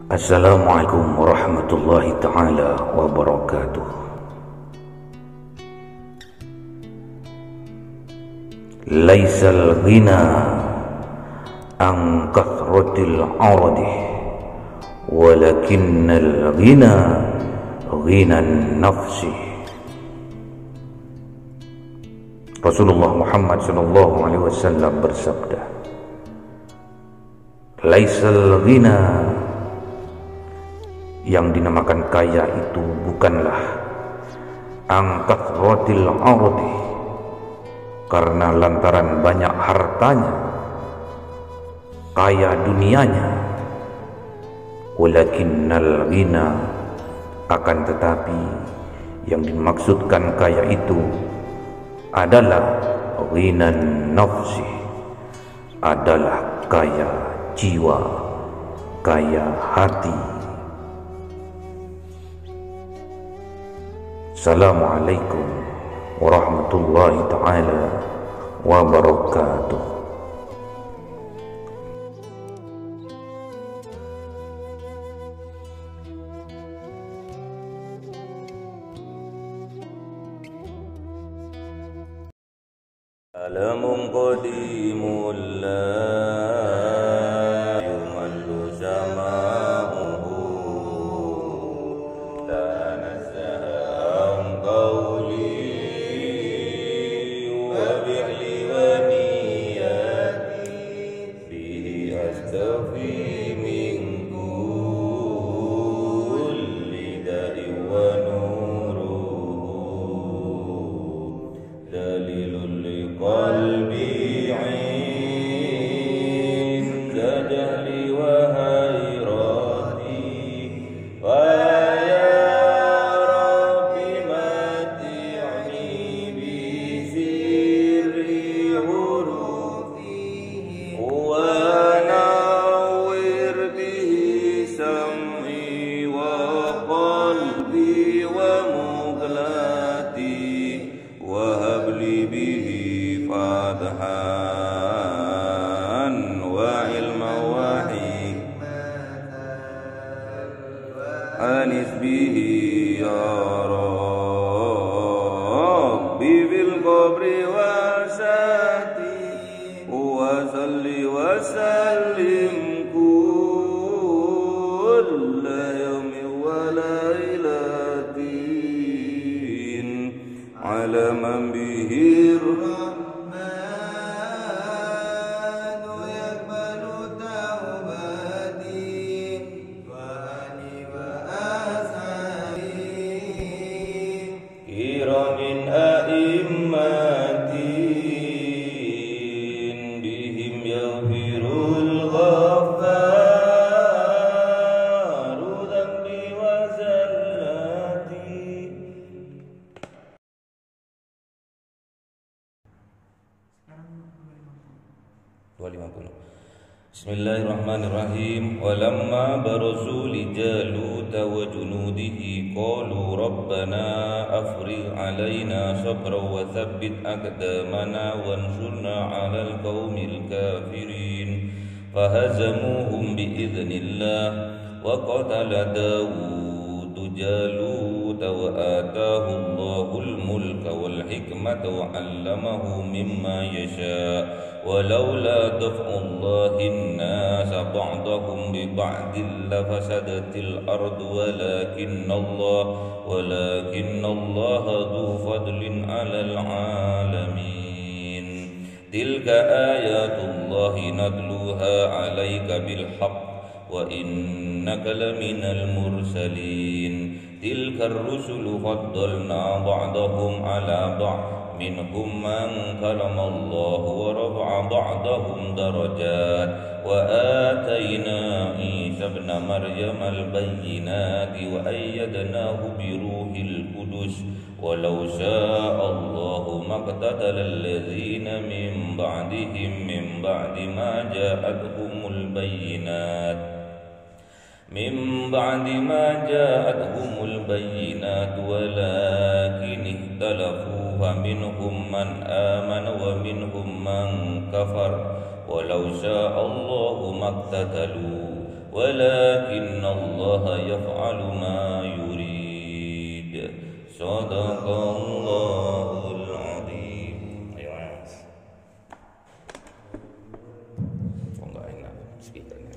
Assalamualaikum warahmatullahi ta'ala wabarakatuh. Laisal ghina an kathratil aradi walakinnal ghina ghinan nafsi. Rasulullah Muhammad sallallahu alaihi wasallam bersabda, laisal ghina, yang dinamakan kaya itu bukanlah angkat rotil ardi, karena lantaran banyak hartanya, kaya dunianya, walakinnal ghina, akan tetapi yang dimaksudkan kaya itu adalah ghinan nafsi, adalah kaya jiwa, kaya hati. Assalamualaikum warahmatullahi ta'ala wabarakatuh. Alamun qadimul la yumallu sama'uhu tanazzaha qawli wa bi'li wa niyati bihi astafi min kulli da'i wa nuruhu dalilul qalbi inda jahli wa hayrati wa ya rabbi mati'ni bi sirri hurufi wa nawwir bihi sam'i wa qalbi wa mughlati wa habli bihi fadhan wa ilma wa anis bihi ya rabbi fil qabri wa sati wa salli wa sallim kulla yawmin wa laylatin ala man bihi min a'immatin bihim yaghfirul ghaffaru dhanbi wa zallati. 250. Bismillahirrahmanirrahim. Walamma barazu li Jalut wa junudihi qalu rabbana afrigh alaina sabran wa thabbit aqdamana wansurna 'alal qaumil kafirin. Fahazamuhum biidznillah wa qatala Dawud Jalut wa ataahu Allahul mulka wal hikmata wa 'allamahu mimma yasha'. ولولا دفع الله الناس بعضهم ببعض لفسدت الأرض ولكن الله ذو فضل على العالمين. تلك آيات الله نتلوها عليك بالحق وإنك لمن المرسلين. تلك الرسل فضلنا بعضهم على بعض منهم من كلم الله ورفع بعضهم درجات وآتينا عيسى ابن مريم البينات وأيدناه بروح القدس ولو شاء الله ما اقتتل الذين من بعدهم من بعد ما جاءتهم البينات ولكن اختلفوا فمنهم من آمن ومنهم من كفر ولو شاء الله ما اقتتلوا ولكن الله يفعل ما يريد صدق الله العظيم. Ayo Mas. Oh enggak enak speakernya.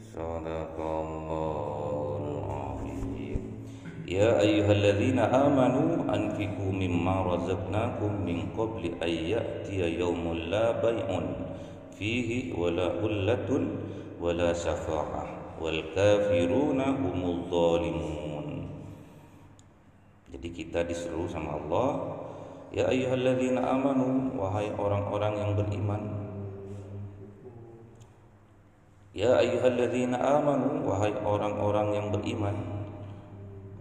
Sadaqallahul azim. Ya ayyuhalladzina amanu anfiqu mimma razaqnakum min qabli an ya'tiya yawmun la bay'un fihi wala hullatun wala syafa'ah wal kafiruna humudz zalimun. Jadi kita disuruh sama Allah, ya ayyuhalladzina amanu, wahai orang-orang yang beriman. Ya ayyuhalladzina amanu, wahai orang-orang yang beriman,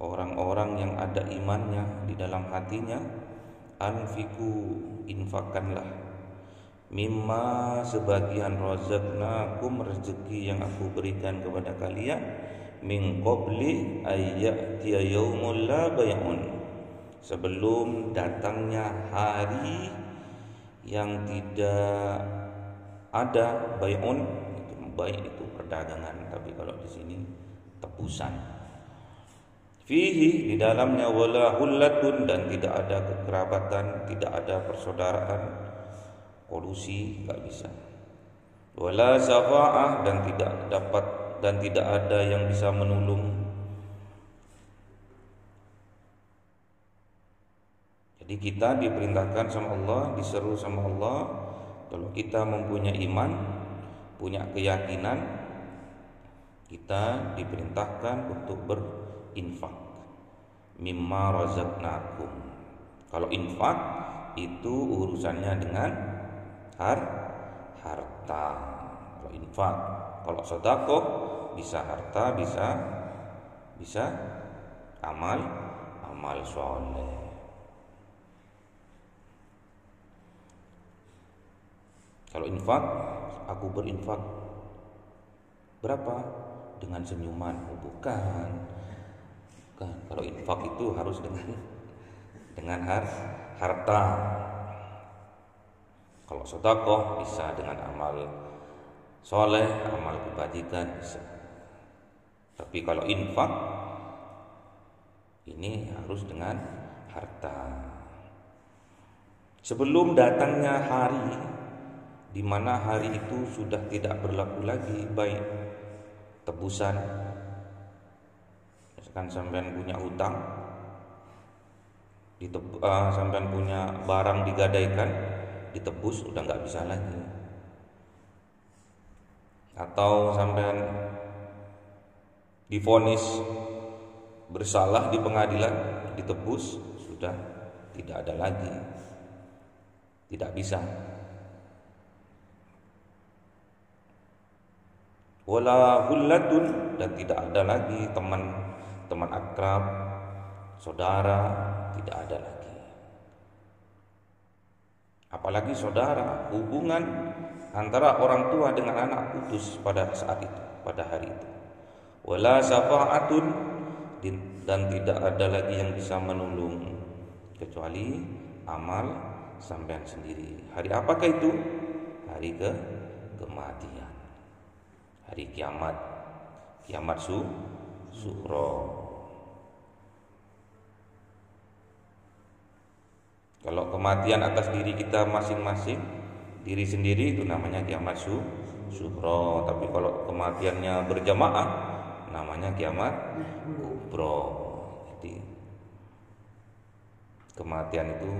orang-orang yang ada imannya di dalam hatinya. Anfiku, infakkanlah, mimma sebagian razaqnakum, rezeki yang aku berikan kepada kalian, min qabli ayyatiya yaumul la bay'un, sebelum datangnya hari yang tidak ada bay'un. Baik itu perdagangan, tapi kalau di sini tebusan. Fihi, di dalamnya, wala hullatun, dan tidak ada kekerabatan, tidak ada persaudaraan, kolusi enggak bisa. Wala syafa'ah, dan tidak ada yang bisa menolong. Jadi kita diperintahkan sama Allah, diseru sama Allah, kalau kita mempunyai iman, punya keyakinan, kita diperintahkan untuk berinfak mimma razaqnakum. Kalau infak itu urusannya dengan harta. Kalau infak, kalau sedekah bisa harta, bisa amal soleh. Kalau infak, aku berinfak berapa? Dengan senyuman? Bukan. Kalau infak itu harus dengan harta. Kalau sedekah bisa dengan amal soleh, amal kebajikan bisa. Tapi kalau infak ini harus dengan harta. Sebelum datangnya hari di mana hari itu sudah tidak berlaku lagi baik tebusan. Misalkan sampean punya utang, sampean punya barang digadaikan, ditebus udah nggak bisa lagi. Atau sampean divonis bersalah di pengadilan, ditebus sudah tidak ada lagi, tidak bisa. Wala hullatun, dan tidak ada lagi teman akrab, saudara, tidak ada lagi. Apalagi saudara, hubungan antara orang tua dengan anak putus pada saat itu, pada hari itu. Wala syafa'atun, dan tidak ada lagi yang bisa menolong kecuali amal sampean sendiri. Hari apakah itu? Hari kematian. Hari kiamat, kiamat sughra. Kalau kematian atas diri kita masing-masing, diri sendiri, itu namanya kiamat sughra. Tapi kalau kematiannya berjamaah, namanya kiamat kubra. Jadi kematian itu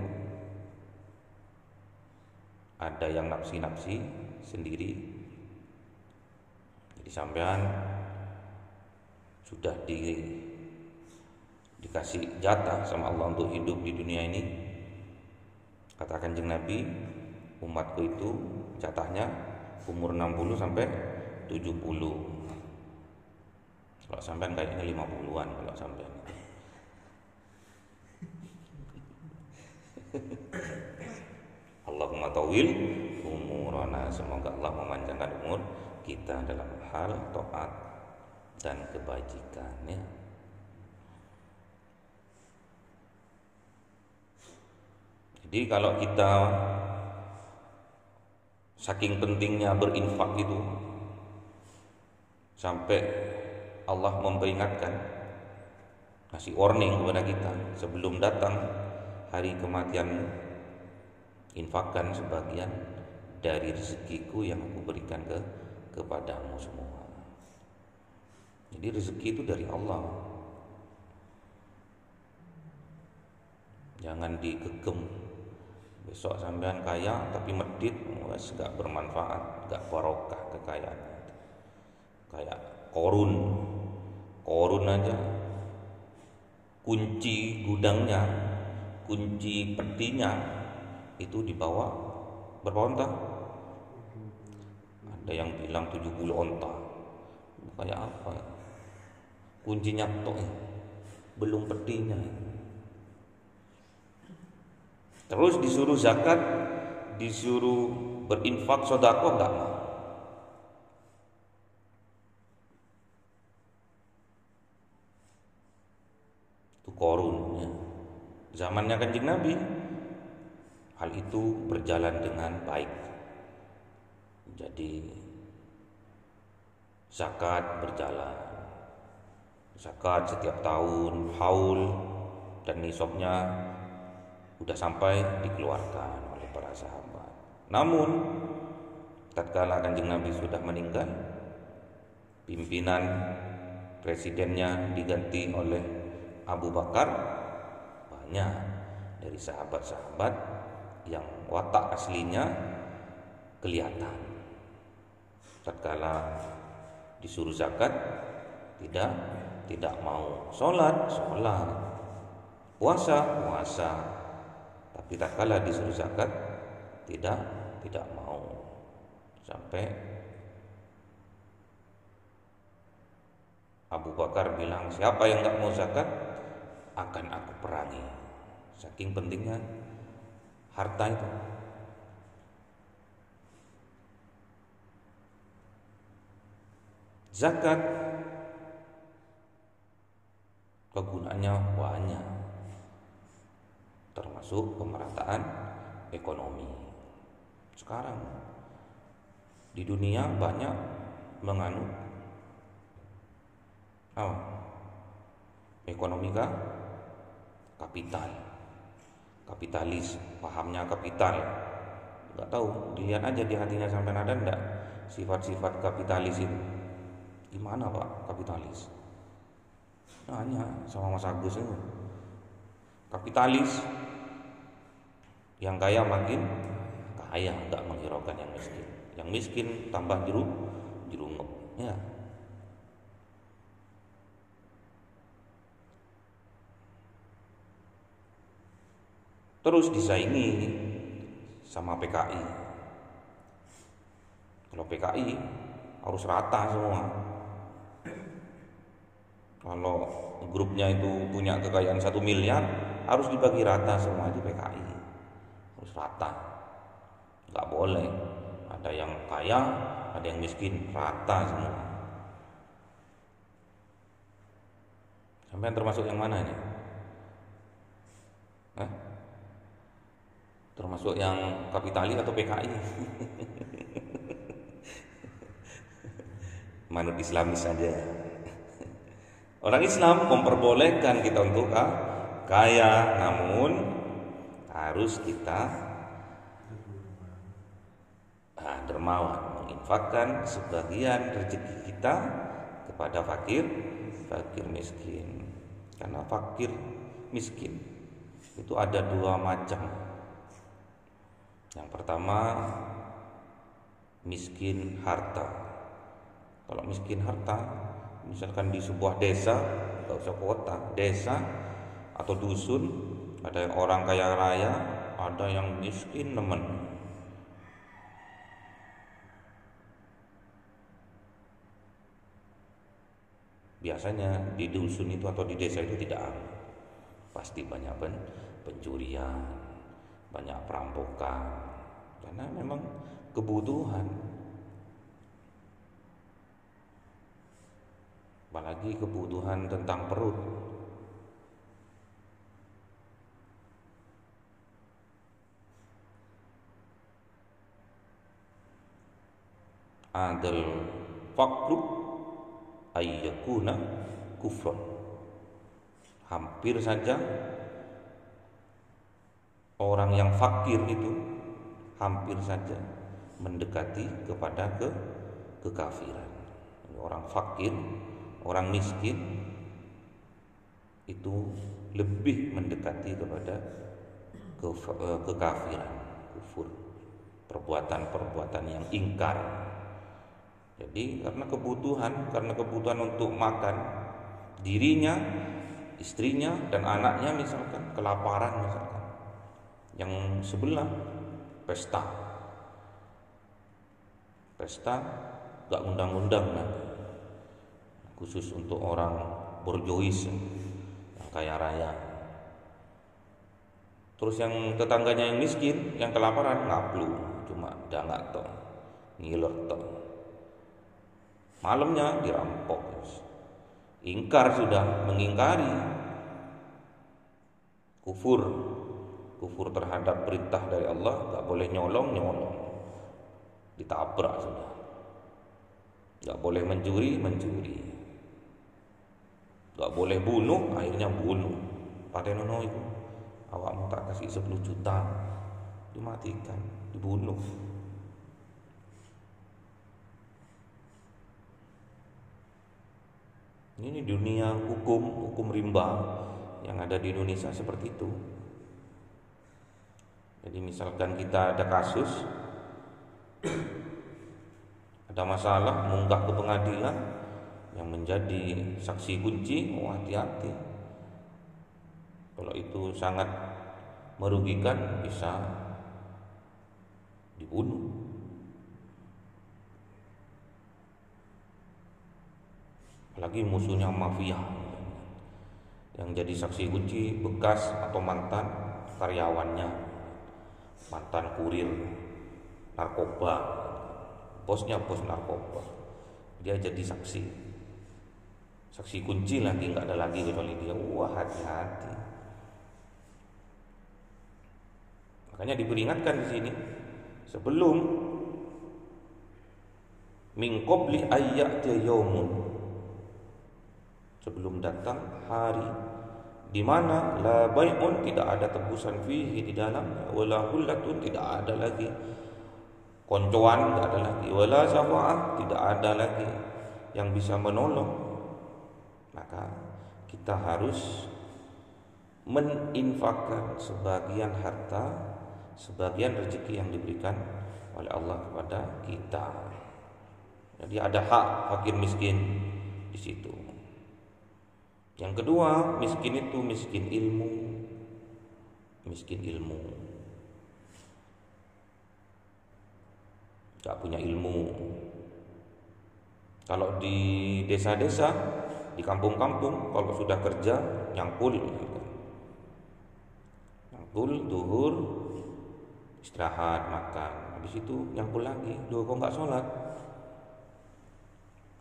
ada yang nafsi-nafsi sendiri. Jadi sampean sudah dikasih jatah sama Allah untuk hidup di dunia ini. Kata Kanjeng Nabi, umatku itu jatahnya umur 60 sampai 70. Kalau sampean kayaknya 50-an kalau sampean. Allahumma tawil umurana, semoga Allah memanjangkan umur kita dalam hal taat dan kebajikannya. Jadi kalau kita saking pentingnya berinfak itu, sampai Allah memperingatkan, ngasih warning kepada kita, sebelum datang hari kematian, infakkan sebagian dari rezekiku yang aku berikan kepadamu semua. Jadi rezeki itu dari Allah. Jangan digegem. Besok sampean kaya tapi medit, wes gak bermanfaat, gak barokah kekayaannya. Kayak Korun aja, kunci gudangnya, kunci petinya itu dibawa berapa onta? Ada yang bilang 70 onta. Kayak apa? Kuncinya tok, belum petinya. Terus disuruh zakat, disuruh berinfak sedekah, enggak mau. Itu Korun ya. Zamannya Kanjeng Nabi, hal itu berjalan dengan baik. Jadi zakat berjalan. Zakat setiap tahun, haul dan nisabnya sudah sampai dikeluarkan oleh para sahabat. Namun tatkala Kanjeng Nabi sudah meninggal, pimpinan presidennya diganti oleh Abu Bakar, banyak dari sahabat-sahabat yang watak aslinya kelihatan. Tatkala disuruh zakat tidak mau, sholat, puasa. Tapi tatkala disuruh zakat tidak mau. Sampai Abu Bakar bilang, siapa yang enggak mau zakat akan aku perangi. Saking pentingnya harta itu. Zakat kegunaannya banyak, termasuk pemerataan ekonomi. Sekarang di dunia banyak menganut ekonomi kapitalis, pahamnya kapital. Enggak tahu, dilihat aja di hatinya sampai ada enggak sifat-sifat kapitalis itu. Gimana Pak kapitalis? Nanya sama Mas Agus itu. Kapitalis yang kaya makin kaya, enggak menghiraukan yang miskin. Yang miskin tambah jerunguk. Ya. Terus disaingi sama PKI. Kalau PKI harus rata semua. Kalau grupnya itu punya kekayaan 1 miliar, harus dibagi rata semua di PKI. Harus rata. Enggak boleh ada yang kaya, ada yang miskin, rata semua. Sampai termasuk yang mana ini? Termasuk yang kapitalis atau PKI? manut Islamis saja. Orang Islam memperbolehkan kita untuk kaya, namun harus kita dermawan, menginfakkan sebagian rezeki kita kepada fakir miskin. Karena fakir miskin itu ada dua macam. Yang pertama miskin harta. Kalau miskin harta, misalkan di sebuah desa, tidak usah kota, desa atau dusun, ada yang orang kaya raya, ada yang miskin nemen. Biasanya di dusun itu atau di desa itu tidak aman. Pasti banyak pencurian, banyak perampokan, karena memang kebutuhan. Apalagi kebutuhan tentang perut. Adal fakru ayyakuna kufron. Hampir saja orang yang fakir itu hampir saja mendekati kepada kekafiran. Orang fakir, orang miskin itu lebih mendekati kepada kekafiran, kufur, perbuatan-perbuatan yang ingkar. Jadi karena kebutuhan untuk makan, dirinya, istrinya dan anaknya misalkan kelaparan misalkan. Yang sebelah pesta gak undang-undang khusus untuk orang borjuis yang kaya raya. Terus yang tetangganya yang miskin, yang kelaparan ngaplu, cuma dangak tok, ngiler tok. Malamnya dirampok. Ingkar sudah, mengingkari kufur terhadap perintah dari Allah. Gak boleh nyolong, ditabrak sudah. Gak boleh mencuri, gak boleh bunuh, akhirnya bunuh. Pada nono itu, awakmu tak kasih 10 juta, dimatikan, dibunuh. Ini dunia hukum rimba yang ada di Indonesia seperti itu. Jadi misalkan kita ada kasus, ada masalah, munggah ke pengadilan, yang menjadi saksi kunci, hati-hati. Kalau itu sangat merugikan, bisa dibunuh. Apalagi musuhnya mafia, yang jadi saksi kunci bekas atau mantan karyawannya, mantan kurir narkoba, bosnya bos narkoba, dia jadi saksi kunci lagi, nggak ada lagi kecuali dia. Wah, hati-hati. Makanya diperingatkan di sini, sebelum min qabli ayyati yaumun, sebelum datang hari di mana la bai'un, tidak ada tebusan fihi di dalamnya, wala hullatun, tidak ada lagi koncoan, tidak ada lagi, wala syafa'ah, tidak ada lagi yang bisa menolong. Maka kita harus meninfakkan sebagian harta, sebagian rezeki yang diberikan oleh Allah kepada kita. Jadi ada hak fakir miskin di situ. Yang kedua, miskin itu miskin ilmu. Gak punya ilmu. Kalau di desa-desa, di kampung-kampung, kalau sudah kerja nyangkul, duhur, istirahat, makan, habis itu nyangkul lagi. Duh, kok gak sholat?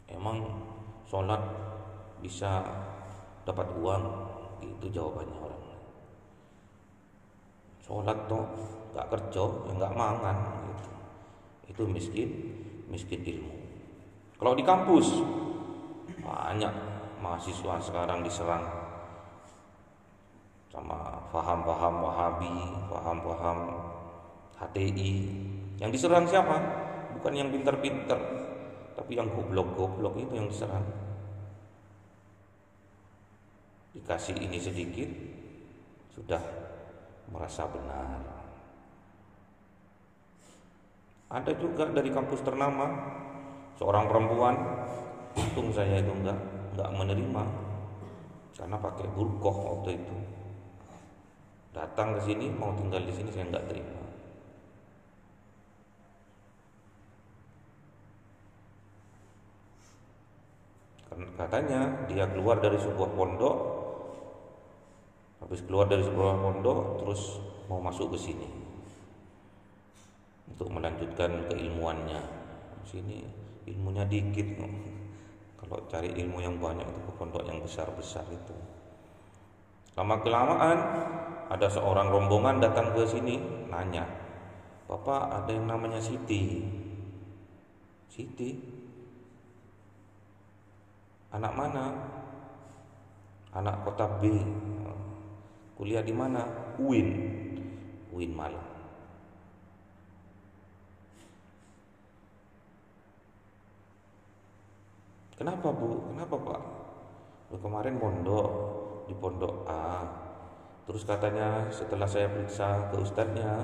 Emang sholat bisa dapat uang? Itu jawabannya orang. Sholat toh gak kerja, ya gak mangan gitu. Itu miskin ilmu. Kalau di kampus banyak mahasiswa sekarang diserang sama paham-paham Wahabi, paham-paham HTI. Yang diserang siapa? Bukan yang pintar-pintar, tapi yang goblok-goblok itu yang diserang. Dikasih ini sedikit sudah merasa benar. Ada juga dari kampus ternama seorang perempuan, untung saya itu enggak menerima karena pakai burqah waktu itu. Datang ke sini mau tinggal di sini, saya enggak terima. Katanya dia keluar dari sebuah pondok, habis keluar dari sebuah pondok terus mau masuk ke sini untuk melanjutkan keilmuannya. Sini ilmunya dikit, kalau cari ilmu yang banyak itu ke pondok yang besar-besar itu. Lama kelamaan ada seorang rombongan datang ke sini nanya, "Bapak, ada yang namanya Siti." "Siti? Anak mana?" "Anak kota B." "Kuliah di mana?" UIN Malang." "Kenapa Bu? Kenapa Pak?" "Kemarin di pondok A. Terus katanya setelah saya periksa ke ustadznya,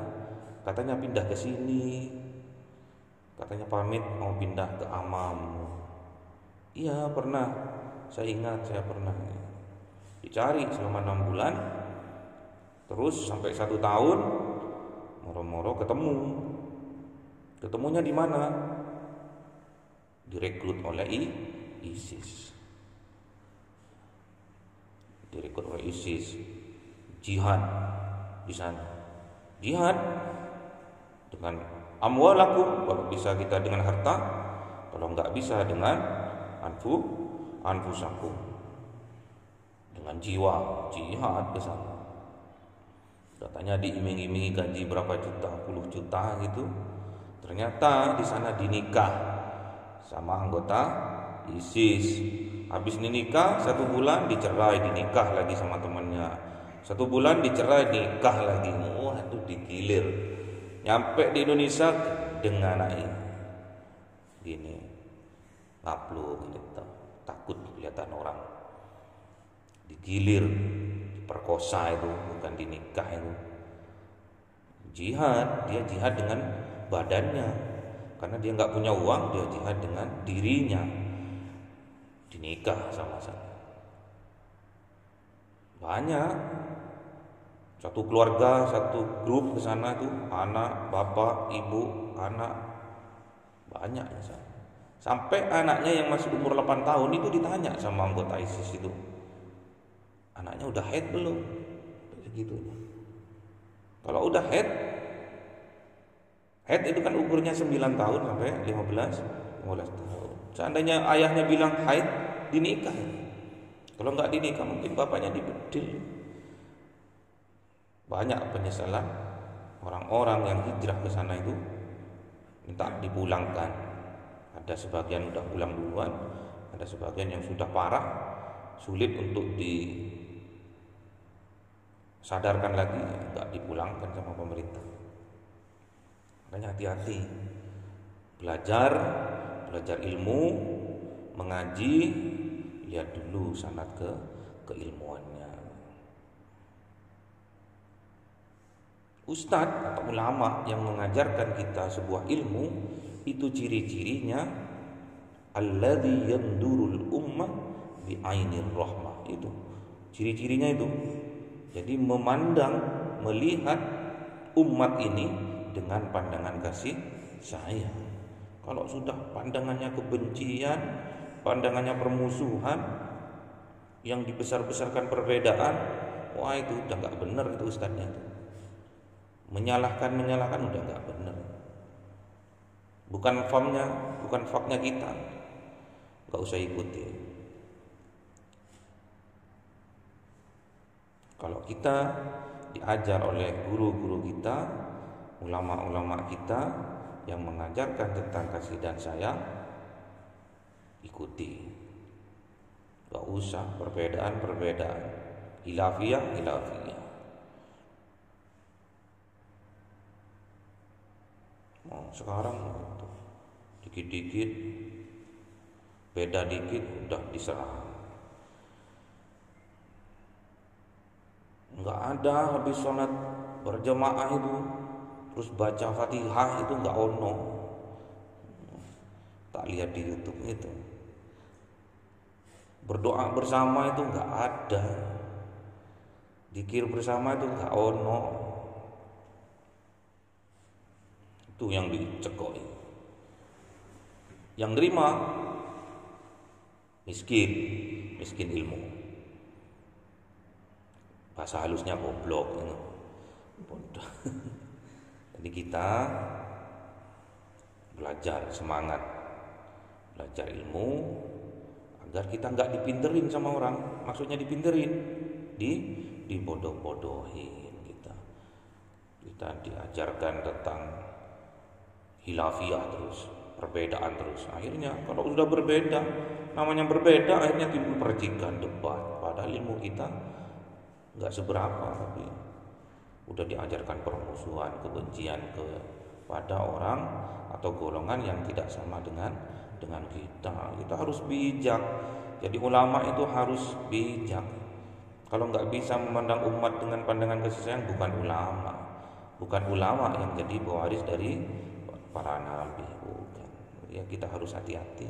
katanya pindah ke sini. Katanya pamit mau pindah ke Amam." "Iya pernah, saya ingat saya pernah." Dicari selama 6 bulan, terus sampai 1 tahun, moro-moro ketemu. Ketemunya di mana? Direkrut oleh ISIS. Direkrut oleh ISIS. Jihad di sana. Jihad dengan amwalakum, kalau bisa kita dengan harta, kalau enggak bisa dengan anfusakum, dengan jiwa. Jihad ke sana. Katanya diiming-imingi gaji berapa juta, puluh juta gitu. Ternyata di sana dinikah sama anggota ISIS. Habis nikah 1 bulan dicerai, dinikah lagi sama temannya. 1 bulan dicerai, nikah lagi. Waduh, digilir. Nyampe di Indonesia dengan anak gini, ngapluk gitu, takut kelihatan orang. Digilir, diperkosa itu, bukan dinikah itu. Jihad, dia jihad dengan badannya, karena dia nggak punya uang, dia jihad dengan dirinya. Dinikah sama saya. Banyak, satu keluarga, satu grup ke sana itu, anak, bapak, ibu, anak, banyak ya sana. Sampai anaknya yang masih umur 8 tahun itu ditanya sama anggota ISIS itu, "Anaknya udah haid belum?" Begitu. Kalau udah haid itu kan umurnya 9 tahun sampai 15 tahun. Seandainya ayahnya bilang haid, dinikah. Kalau nggak dinikah mungkin bapaknya dibedil. Banyak penyesalan orang-orang yang hijrah ke sana itu minta dipulangkan. Ada sebagian udah pulang duluan, ada sebagian yang sudah parah, sulit untuk disadarkan lagi, nggak dipulangkan sama pemerintah. Makanya hati-hati, belajar ilmu, mengaji, lihat dulu sanad keilmuannya. Ustadz atau ulama yang mengajarkan kita sebuah ilmu, itu ciri-cirinya alladzi yandurul ummah bi ainir rahmah. Itu ciri-cirinya itu. Jadi memandang, melihat umat ini dengan pandangan kasih sayang. Kalau sudah pandangannya kebencian, pandangannya permusuhan, yang dibesar-besarkan perbedaan, wah itu udah nggak benar itu ustadznya itu. Menyalahkan udah nggak benar. Bukan faknya kita, nggak usah ikuti. Kalau kita diajar oleh guru-guru kita, ulama-ulama kita yang mengajarkan tentang kasih dan sayang, ikuti. Gak usah perbedaan, hilafiyah. Sekarang itu dikit-dikit beda dikit udah diserang. Nggak ada habis sholat berjamaah itu terus baca Fatihah, itu nggak ono. Tak lihat di YouTube itu. Berdoa bersama itu nggak ada. Zikir bersama itu nggak ono. Itu yang dicekoi. Yang nerima miskin ilmu. Bahasa halusnya goblok. Bodoh. Jadi kita belajar semangat, belajar ilmu agar kita nggak dipinterin sama orang. Maksudnya dipinterin, dibodoh-bodohin kita. Kita diajarkan tentang hilafiyah terus, perbedaan terus. Akhirnya kalau sudah berbeda, namanya berbeda, akhirnya timbul percikan, debat. Padahal ilmu kita nggak seberapa, tapi udah diajarkan permusuhan, kebencian kepada orang atau golongan yang tidak sama dengan kita. Kita harus bijak. Jadi ulama itu harus bijak. Kalau nggak bisa memandang umat dengan pandangan kasih sayang, bukan ulama yang jadi pewaris dari para nabi, bukan. Ya kita harus hati-hati.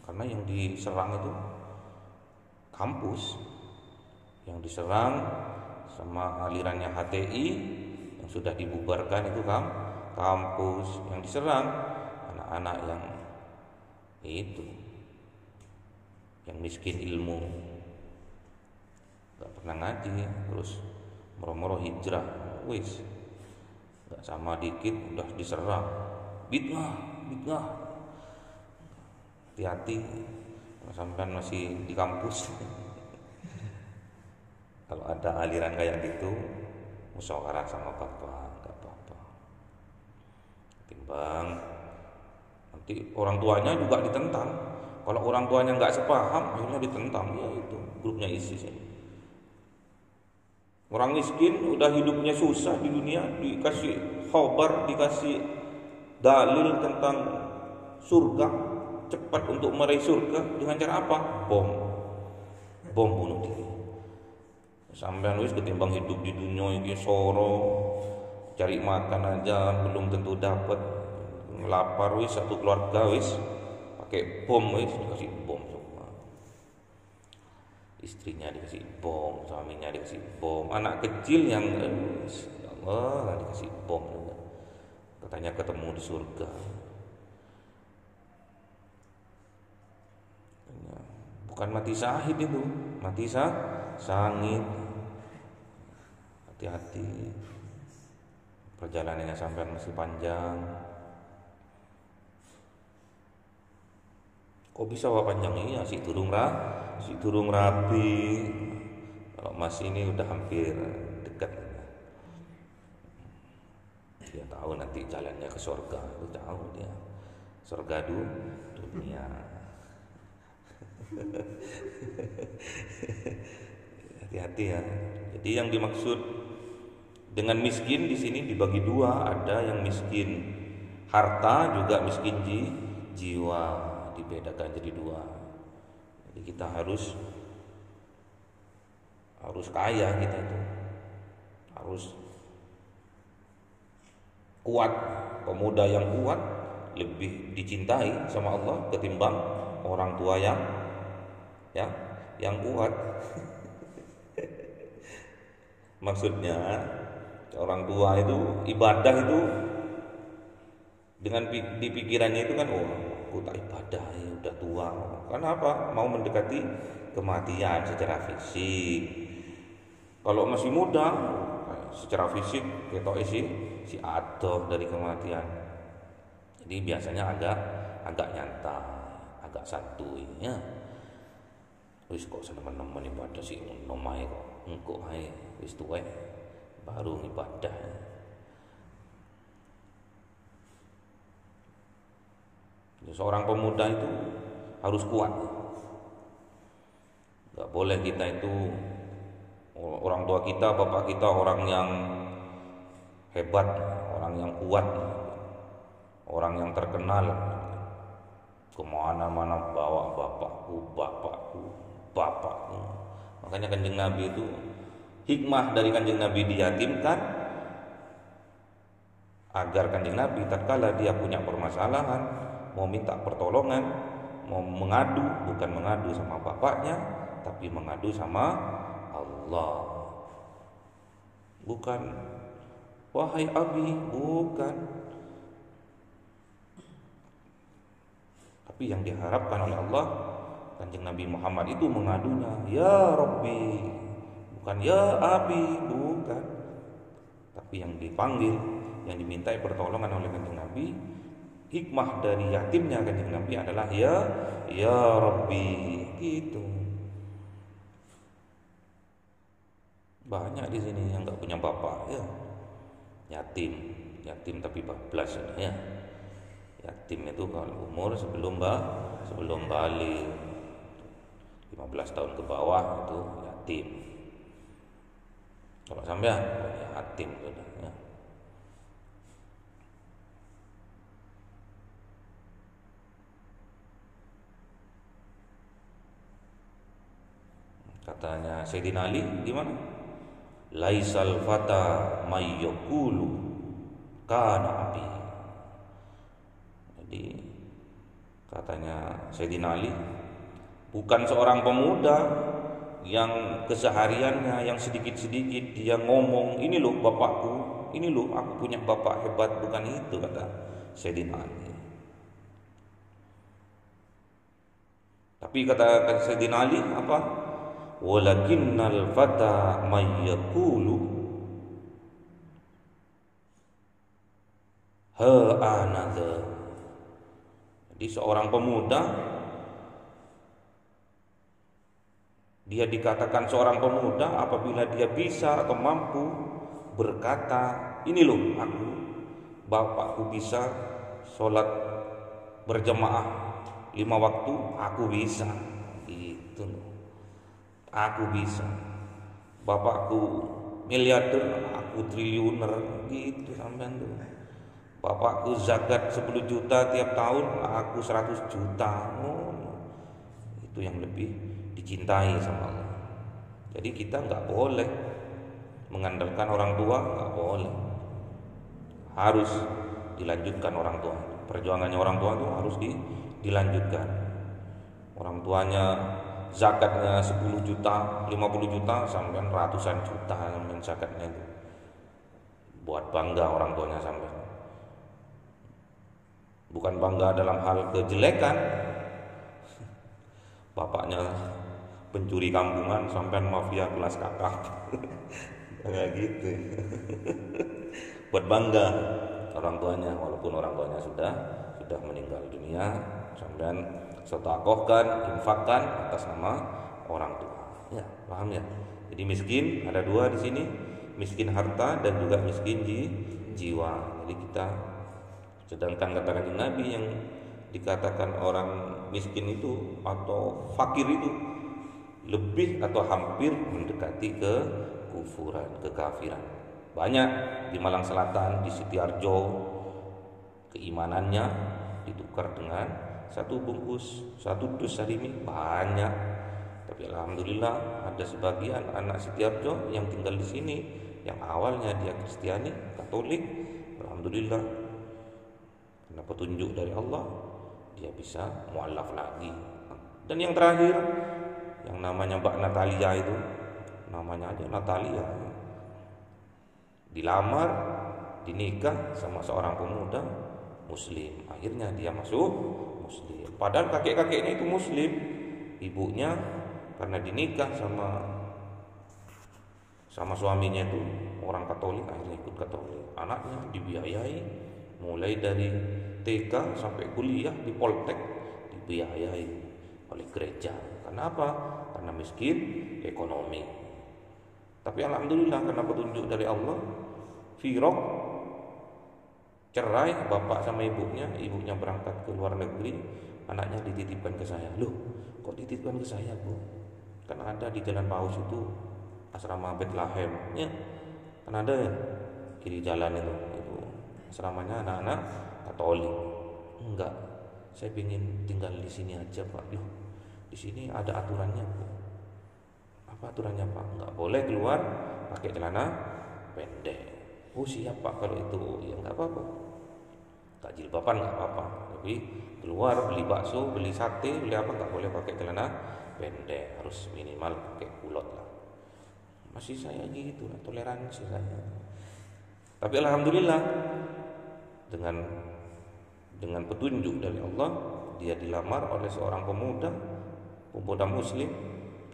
Karena yang diserang itu kampus, yang diserang sama alirannya HTI yang sudah dibubarkan itu kampus, yang diserang anak-anak yang itu, yang miskin ilmu, nggak pernah ngaji, terus moro-moro hijrah, wis nggak sama dikit udah diserang, bid'ah. Hati-hati sampai masih di kampus. Kalau ada aliran kayak gitu, musyawarah sama bapak, nggak apa-apa. Timbang nanti orang tuanya juga ditentang. Kalau orang tuanya nggak sepaham, akhirnya ditentang. Ya itu grupnya ISIS ini. Orang miskin udah hidupnya susah di dunia, dikasih khobar, dikasih dalil tentang surga, cepat untuk meraih surga dengan cara apa? Bom bunuh diri. Sampean wis ketimbang hidup di dunia ini soro, cari makan aja belum tentu dapat, lapar wis satu keluarga wis pakai bom, wis dikasih bom semua. Istrinya dikasih bom, suaminya dikasih bom, anak kecil yang ya Allah dikasih bom juga. Katanya ketemu di surga. Bukan mati syahid itu, mati sangit. Hati-hati, perjalanannya sampai masih panjang. Kok bisa panjang? Iya, si turung rapi. Kalau Mas ini udah hampir dekat. Dia tahu nanti jalannya ke surga, itu tahu dia. Surga dunia. Hati-hati ya. Jadi yang dimaksud dengan miskin di sini dibagi dua, ada yang miskin harta, juga miskin jiwa, dibedakan jadi dua. Jadi kita harus kaya, kita itu harus kuat. Pemuda yang kuat lebih dicintai sama Allah ketimbang orang tua yang kuat. Maksudnya orang tua itu ibadah itu dengan di pikirannya itu kan, aku tak ibadah ya udah tua. Karena apa? Mau mendekati kematian secara fisik. Kalau masih muda secara fisik ketok si adoh dari kematian. Jadi biasanya agak nyantai, agak santuy ya. Wis kok seneng-seneng ibadah sih nomai kok engko ae wis tuwek baru ibadah. Seorang pemuda itu harus kuat. Gak boleh kita itu, orang tua kita, bapak kita orang yang hebat, orang yang kuat, orang yang terkenal, kemana-mana bawa bapakku. Makanya Kanjeng Nabi itu, hikmah dari Kanjeng Nabi diyatimkan agar Kanjeng Nabi tatkala dia punya permasalahan, mau minta pertolongan, mau mengadu, bukan mengadu sama bapaknya, tapi mengadu sama Allah. Bukan wahai abi, bukan. Tapi yang diharapkan oleh Allah, Kanjeng Nabi Muhammad itu mengadunya, ya Rabbi, bukan ya abi, bukan. Tapi yang dipanggil, yang dimintai pertolongan oleh Kanjeng Nabi, hikmah dari yatimnya Kanjeng Nabi adalah ya Rabbi, gitu. Banyak di sini yang nggak punya bapak, ya. Yatim tapi bablas ya. Yatim itu kalau umur sebelum balik 15 tahun ke bawah itu yatim. Kalau sampai yatim sudah ya. Katanya Sayyidina Ali gimana? Laisal fata mayyaqulu kana abi. Jadi katanya Sayyidina Ali, bukan seorang pemuda yang kesehariannya yang sedikit-sedikit dia ngomong, ini loh bapakku, ini loh aku punya bapak hebat, bukan itu kata Sayyidina Ali. Tapi kata Sayyidina Ali apa? Walakinnal fata mayyaqulu ha anadha. Jadi seorang pemuda, dia dikatakan seorang pemuda apabila dia bisa atau mampu berkata, ini loh aku, bapakku bisa sholat berjamaah 5 waktu, aku bisa, gitu loh. Aku bisa. Bapakku miliarder, aku triliuner, gitu sampean tuh. Bapakku zakat 10 juta tiap tahun, aku 100 juta. Itu yang lebih dicintai sama Allah. Jadi kita nggak boleh mengandalkan orang tua, nggak boleh. Harus dilanjutkan orang tua. Perjuangannya orang tua itu harus dilanjutkan. Orang tuanya zakatnya 10 juta, 50 juta, sampai ratusan juta sampai zakatnya itu. Buat bangga orang tuanya sampai. Bukan bangga dalam hal kejelekan. Bapaknya pencuri kampungan sampai mafia kelas kakak. Kayak gitu. Buat bangga orang tuanya, walaupun orang tuanya sudah meninggal dunia, sampean sedekahkan, infakkan atas nama orang tua. Ya, paham ya? Jadi miskin ada 2 di sini, miskin harta dan juga miskin jiwa. Jadi kita, sedangkan katakan Nabi yang dikatakan orang miskin itu atau fakir itu lebih atau hampir mendekati kekufuran, kekafiran. Banyak di Malang Selatan, di Sitiarjo, keimanannya ditukar dengan 1 bungkus 1 dus sarimi, banyak. Tapi alhamdulillah ada sebagian anak Sitiarjo yang tinggal di sini yang awalnya dia Kristiani, Katolik, alhamdulillah karena petunjuk dari Allah dia bisa mualaf lagi. Dan yang terakhir yang namanya Mbak Natalia itu, namanya aja Natalia, dilamar, dinikah sama seorang pemuda Muslim, akhirnya dia masuk Muslim. Padahal kakek-kakeknya itu Muslim, ibunya karena dinikah sama suaminya itu orang Katolik, akhirnya ikut Katolik. Anaknya dibiayai mulai dari TK sampai kuliah di Poltek, dibiayai oleh gereja. Kenapa? Karena miskin ekonomi. Tapi alhamdulillah karena petunjuk dari Allah, Firok cerai bapak sama ibunya berangkat ke luar negeri, anaknya dititipkan ke saya. Loh, kok dititipkan ke saya, Bu? Kan ada di Jalan Paus itu asrama Bethlehem, ya kan ada ya, kiri jalan itu asramanya anak-anak Katolik. Enggak, saya ingin tinggal di sini aja, Pak. Loh, di sini ada aturannya, Bu. Apa aturannya, Pak? Enggak boleh keluar pakai celana pendek. Oh siap, Pak, kalau itu ya enggak apa-apa. Tak jilbaban enggak apa-apa, tapi keluar beli bakso, beli sate, beli apa enggak boleh pakai celana pendek, harus minimal pakai kulot lah. Masih saya gitu, toleransi saya. Tapi alhamdulillah dengan petunjuk dari Allah, dia dilamar oleh seorang pemuda muslim,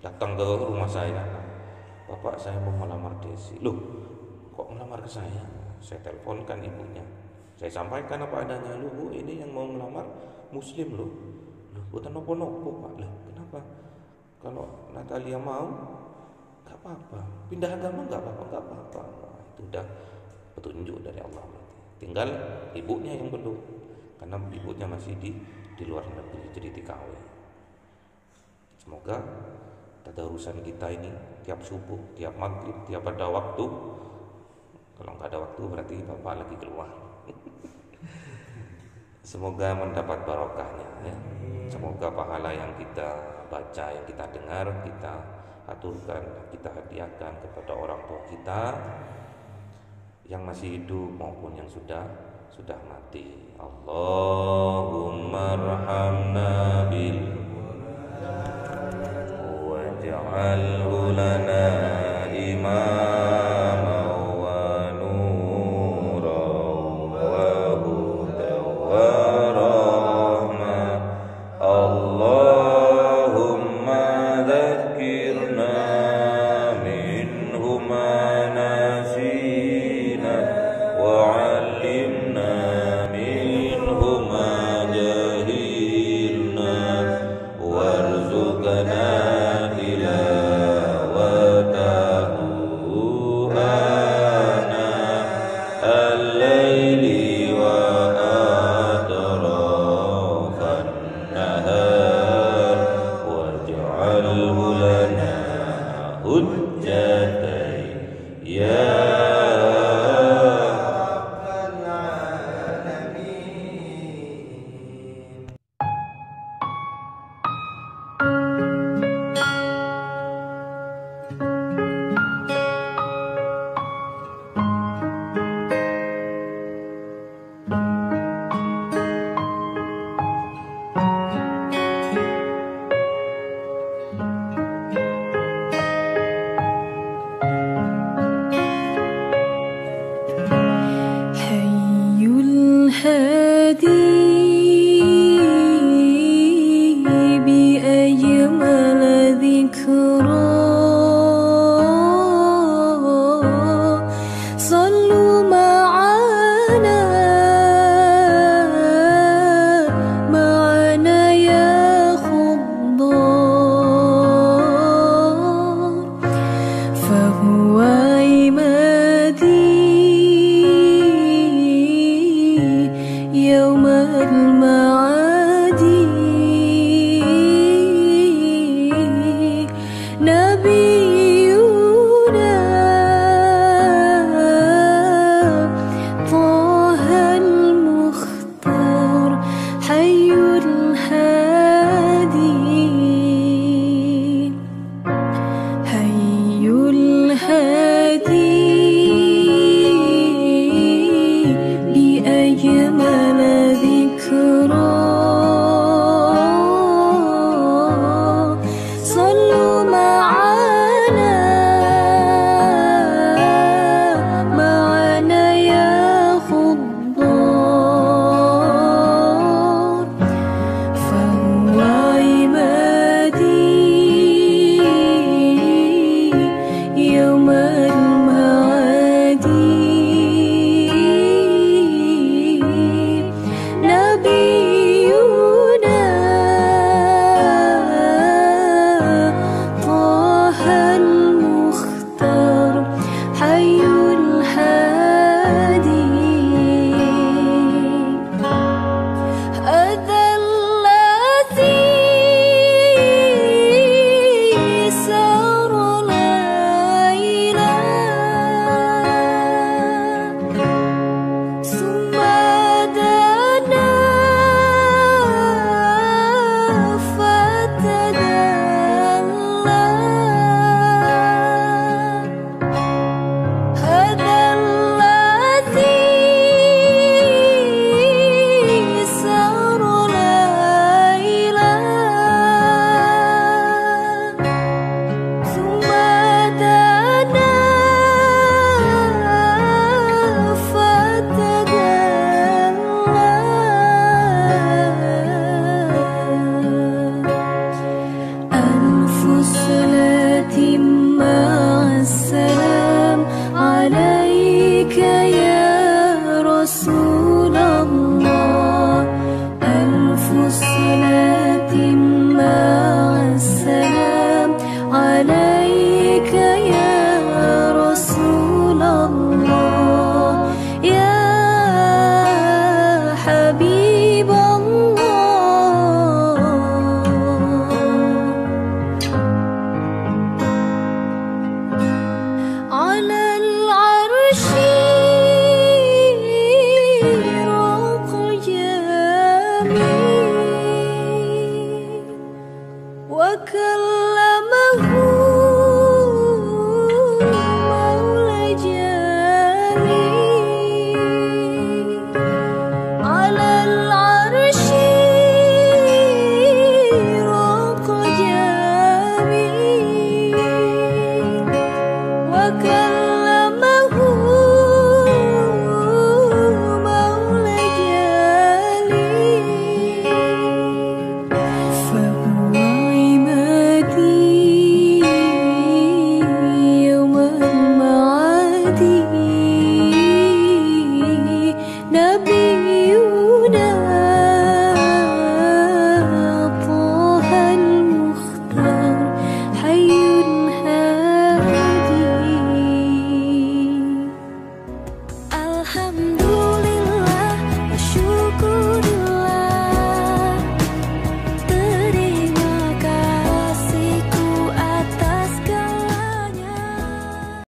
datang ke rumah saya. Bapak, saya mau melamar Desi. Loh, kok melamar ke saya? Saya teleponkan ibunya, saya sampaikan apa adanya. Loh, Bu, ini yang mau melamar muslim loh. Loh, bukan nopo-nopo, Pak. Loh, kenapa? Kalau Natalia mau, gak apa-apa. Pindah agama gak apa-apa. Itu udah petunjuk dari Allah. Tinggal ibunya yang belum, karena ibunya masih di luar negeri, jadi TKW. Semoga tadarusan kita ini tiap subuh, tiap maghrib, tiap ada waktu. Kalau nggak ada waktu berarti bapak lagi keluar. Semoga mendapat barokahnya, ya. Semoga pahala yang kita baca, yang kita dengar, kita aturkan, kita hadiahkan kepada orang tua kita yang masih hidup maupun yang sudah mati. Allahumma arhamna bil waj'alhu lana imama wa nura wa huda wa rahma. Allahumma dzakirna minhu ma nasina wa 'allimna minhu ma jahilna warzuqna tilawatahu ana al-laili wa atrafan nahar waj'alhu lana hujjatan ya حي الحي